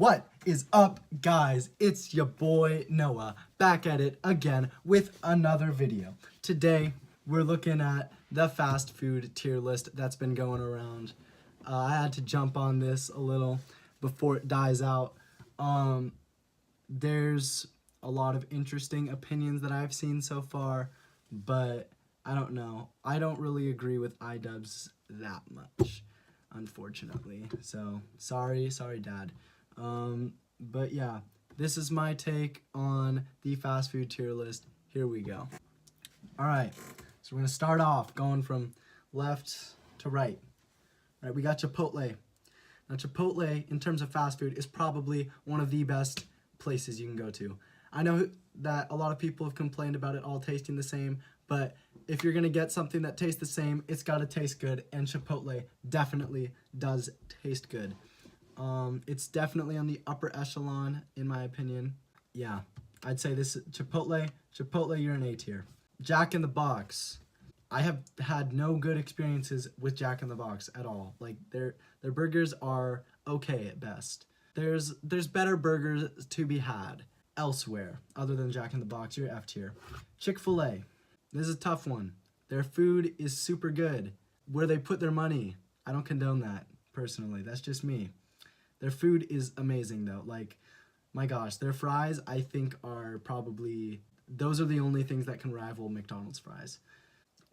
What is up, guys? It's your boy Noah, back at it again with another video. Today, we're looking at the fast food tier list that's been going around. I had to jump on this a little before it dies out. There's a lot of interesting opinions that I've seen so far, but I don't know. I don't really agree with iDubbbz that much, unfortunately. So, sorry, Dad. But yeah, this is my take on the fast food tier list. Here we go. Alright, so we're going to start off going from left to right. Alright, we got Chipotle. Now, Chipotle, in terms of fast food, is probably one of the best places you can go to. I know that a lot of people have complained about it all tasting the same, but if you're going to get something that tastes the same, it's got to taste good, and Chipotle definitely does taste good. It's definitely on the upper echelon, in my opinion. Yeah, I'd say this Chipotle, you're an A tier. Jack in the Box. I have had no good experiences with Jack in the Box at all. Like, their burgers are okay at best. There's better burgers to be had elsewhere other than Jack in the Box. You're F tier. Chick-fil-A. This is a tough one. Their food is super good. Where they put their money, I don't condone that, personally. That's just me. Their food is amazing, though. Like, my gosh, their fries, I think, are probably... Those are the only things that can rival McDonald's fries.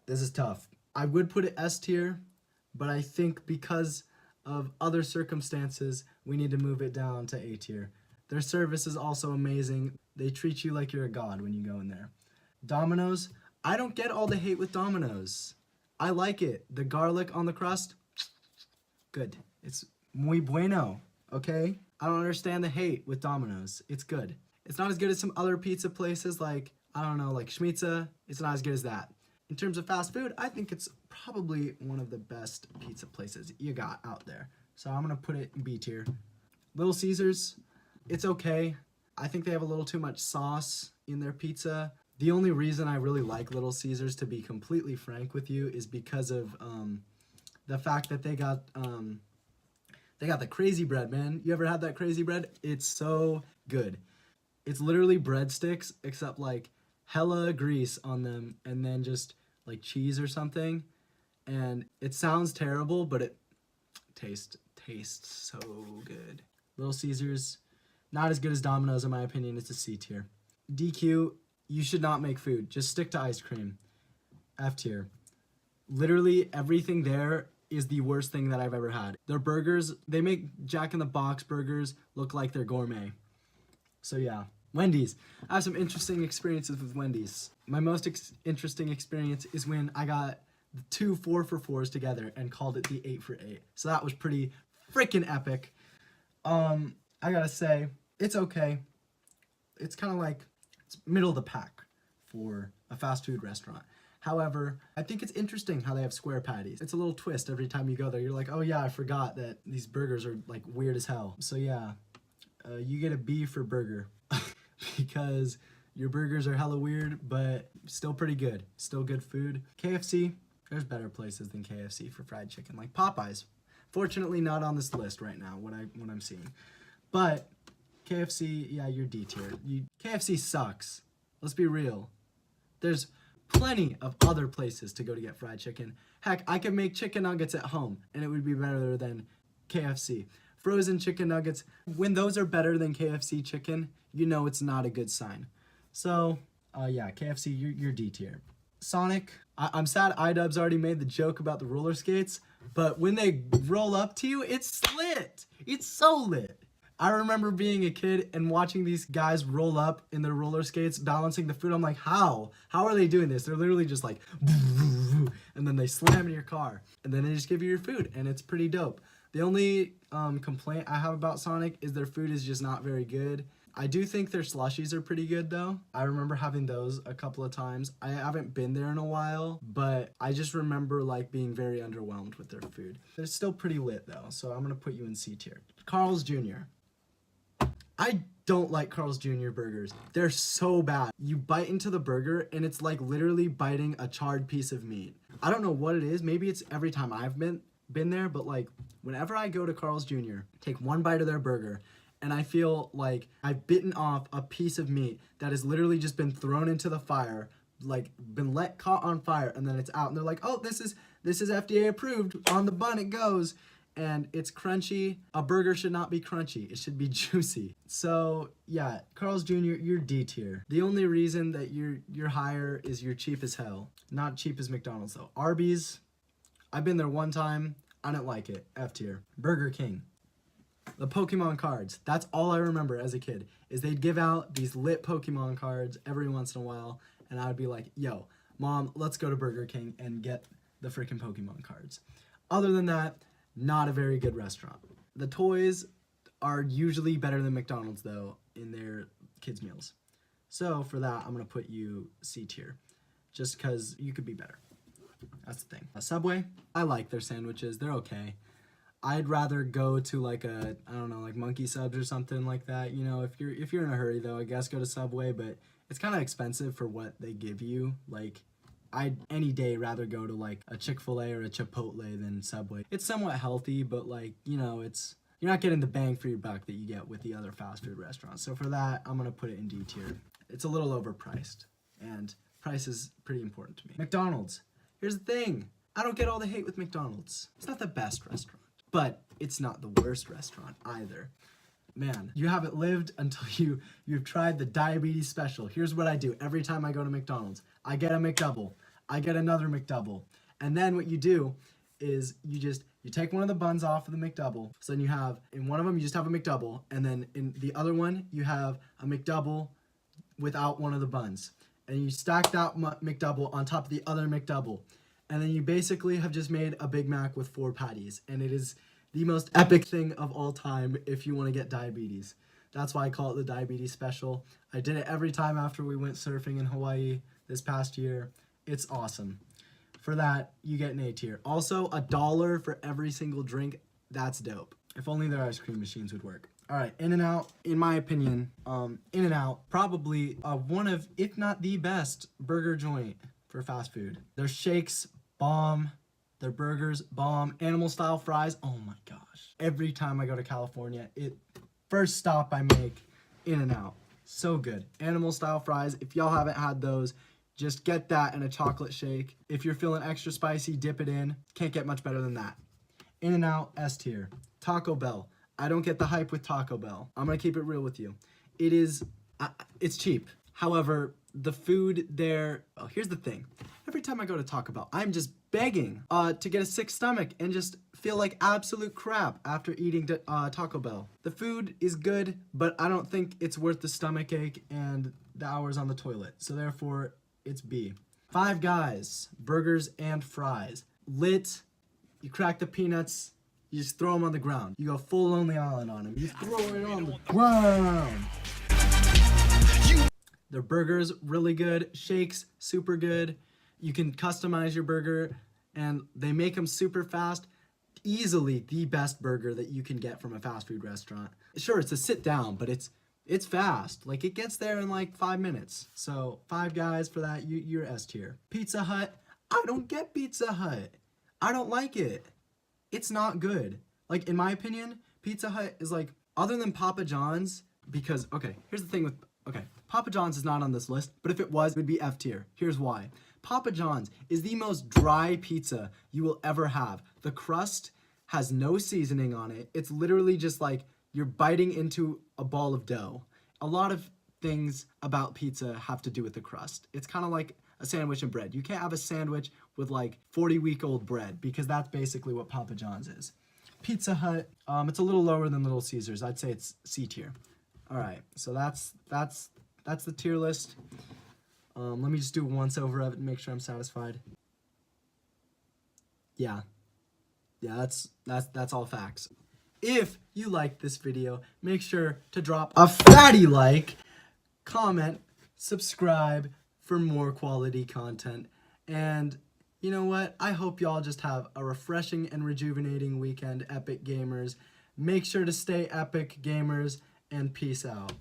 This is tough. I would put it S tier, but I think because of other circumstances, we need to move it down to A tier. Their service is also amazing. They treat you like you're a god when you go in there. Domino's, I don't get all the hate with Domino's. I like it. The garlic on the crust, good. It's muy bueno. Okay? I don't understand the hate with Domino's. It's good. It's not as good as some other pizza places like, I don't know, like Schmitza. It's not as good as that. In terms of fast food, I think it's probably one of the best pizza places you got out there. So I'm going to put it in B tier. Little Caesars, it's okay. I think they have a little too much sauce in their pizza. The only reason I really like Little Caesars, to be completely frank with you, is because of the fact that they got the crazy bread, man. You ever had that crazy bread? It's so good. It's literally breadsticks, except like hella grease on them, and then just like cheese or something. And it sounds terrible, but it tastes so good. Little Caesars, not as good as Domino's in my opinion. It's a C tier. DQ, you should not make food. Just stick to ice cream. F tier. Literally everything there is the worst thing that I've ever had. Their burgers, they make Jack in the Box burgers look like they're gourmet. So yeah. Wendy's. I have some interesting experiences with Wendy's. My most interesting experience is when I got the two 4 for $4s together and called it the 8 for 8. So that was pretty freaking epic. I gotta say, it's okay. It's kind of like, it's middle of the pack for a fast food restaurant. However, I think it's interesting how they have square patties. It's a little twist every time you go there. You're like, oh yeah, I forgot that these burgers are like weird as hell. So yeah, you get a B for burger because your burgers are hella weird, but still pretty good. Still good food. KFC, there's better places than KFC for fried chicken, like Popeyes. Fortunately, not on this list right now, what I'm seeing. But KFC, yeah, you're D tier. KFC sucks. Let's be real. There's plenty of other places to go to get fried chicken. Heck, I could make chicken nuggets at home, and it would be better than KFC. Frozen chicken nuggets, when those are better than KFC chicken, you know it's not a good sign. So, yeah, KFC, you're D tier. Sonic, I'm sad iDubbbz already made the joke about the roller skates, but when they roll up to you, it's lit. It's so lit. I remember being a kid and watching these guys roll up in their roller skates, balancing the food. I'm like, how? How are they doing this? They're literally just like, and then they slam in your car, and then they just give you your food, and it's pretty dope. The only complaint I have about Sonic is their food is just not very good. I do think their slushies are pretty good, though. I remember having those a couple of times. I haven't been there in a while, but I just remember like being very underwhelmed with their food. They're still pretty lit, though, so I'm going to put you in C tier. Carl's Jr. I don't like Carl's Jr. burgers. They're so bad. You bite into the burger, and it's like literally biting a charred piece of meat. I don't know what it is. Maybe it's every time I've been there, but like whenever I go to Carl's Jr., take one bite of their burger, and I feel like I've bitten off a piece of meat that has literally just been thrown into the fire, like been caught on fire, and then it's out, and they're like, oh, this is FDA approved, on the bun it goes, and it's crunchy. A burger should not be crunchy, it should be juicy. So yeah, Carl's Jr., you're D tier. The only reason that you're higher is you're cheap as hell. Not cheap as McDonald's though. Arby's, I've been there one time, I didn't like it, F tier. Burger King, the Pokemon cards, that's all I remember as a kid, is they'd give out these lit Pokemon cards every once in a while, and I would be like, yo, Mom, let's go to Burger King and get the freaking Pokemon cards. Other than that, not a very good restaurant. The toys are usually better than McDonald's though in their kids meals. So for that, I'm gonna put you C tier, just because you could be better. That's the thing. Subway, I like their sandwiches, they're okay. I'd rather go to like a, I don't know, like Monkey Subs or something like that. You know, if you're in a hurry though, I guess go to Subway, but it's kind of expensive for what they give you. Like, I'd any day rather go to like a Chick-fil-A or a Chipotle than Subway. It's somewhat healthy, but like, you know, you're not getting the bang for your buck that you get with the other fast food restaurants. So for that, I'm gonna put it in D tier. It's a little overpriced, and price is pretty important to me. McDonald's, here's the thing. I don't get all the hate with McDonald's. It's not the best restaurant, but it's not the worst restaurant either. Man, you haven't lived until you've tried the diabetes special. Here's what I do every time I go to McDonald's. I get a McDouble. I get another McDouble. And then what you do is you take one of the buns off of the McDouble. So then you have, in one of them, you just have a McDouble. And then in the other one, you have a McDouble without one of the buns. And you stack that McDouble on top of the other McDouble. And then you basically have just made a Big Mac with 4 patties. And it is the most epic thing of all time if you want to get diabetes. That's why I call it the diabetes special. I did it every time after we went surfing in Hawaii this past year. It's awesome. For that, you get an A tier. Also, $1 for every single drink. That's dope. If only their ice cream machines would work. All right, In-N-Out, in my opinion, In-N-Out, probably one of, if not the best, burger joint for fast food. Their shakes, bomb. Their burgers, bomb. Animal style fries, oh my gosh. Every time I go to California, first stop I make, In-N-Out. So good. Animal style fries, if y'all haven't had those, just get that and a chocolate shake. If you're feeling extra spicy, dip it in. Can't get much better than that. In-N-Out, S tier. Taco Bell, I don't get the hype with Taco Bell. I'm gonna keep it real with you. It's cheap. However, the food there, oh, here's the thing. Every time I go to Taco Bell, I'm just begging to get a sick stomach and just feel like absolute crap after eating Taco Bell. The food is good, but I don't think it's worth the stomach ache and the hours on the toilet. So therefore, it's B. Five Guys, burgers and fries. Lit, you crack the peanuts, you just throw them on the ground. You go full Lonely Island on them. You throw it on the ground. Their burgers, really good. Shakes, super good. You can customize your burger, and they make them super fast. Easily the best burger that you can get from a fast food restaurant. Sure, it's a sit down, but it's fast. Like, it gets there in like 5 minutes. So Five Guys, for that, you're S tier. Pizza Hut, I don't get Pizza Hut. I don't like it. It's not good. Like, in my opinion, Pizza Hut is like, other than Papa John's, because, okay, here's the thing with, okay, Papa John's is not on this list, but if it was, it would be F tier. Here's why. Papa John's is the most dry pizza you will ever have. The crust has no seasoning on it. It's literally just like you're biting into a ball of dough. A lot of things about pizza have to do with the crust. It's kind of like a sandwich and bread. You can't have a sandwich with like 40-week-old bread, because that's basically what Papa John's is. Pizza Hut, it's a little lower than Little Caesars. I'd say it's C tier. All right, so that's the tier list. Let me just do a once over of it and make sure I'm satisfied. Yeah, that's all facts. If you liked this video, make sure to drop a fatty like, comment, subscribe for more quality content, and you know what? I hope y'all just have a refreshing and rejuvenating weekend, Epic Gamers. Make sure to stay epic, gamers, and peace out.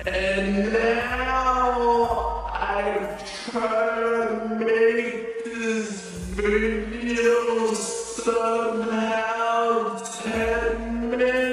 And now I try to make this video somehow 10 minutes.